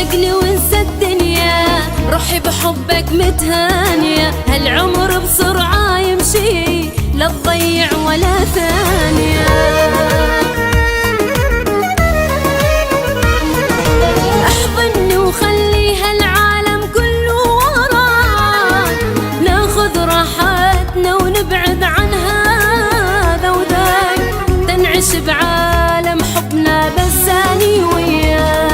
عشقني وانسى الدنيا، روحي بحبك متهانية، هالعمر بسرعة يمشي لا تضيع ولا ثانية. احضني وخلي هالعالم كله وراك، ناخذ راحتنا ونبعد عن هذا وذاك، تنعش بعالم حبنا بس اني وياك.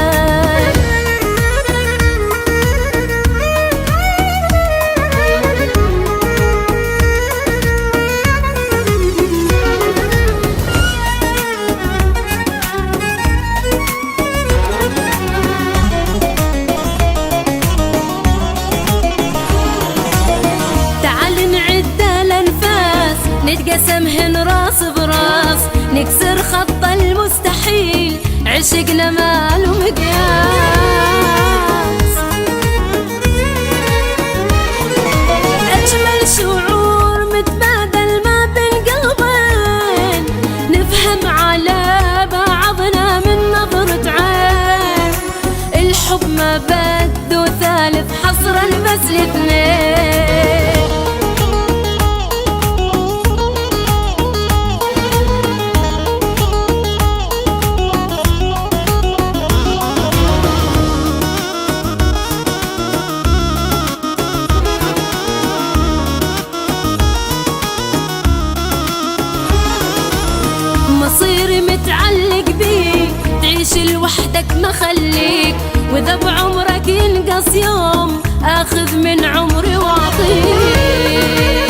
نتقسمهن راس براس، نكسر خط المستحيل، عشقنا ما له مقياس. أجمل شعور متبادل ما بين قلبين، نفهم على بعضنا من نظرة عين، الحب ما بده ثالث حصرا بس الاثنين. مصيري متعلق بيك، تعيش لوحدك ما خليك، واذا بعمرك ينقص يوم اخذ من عمري واعطيك.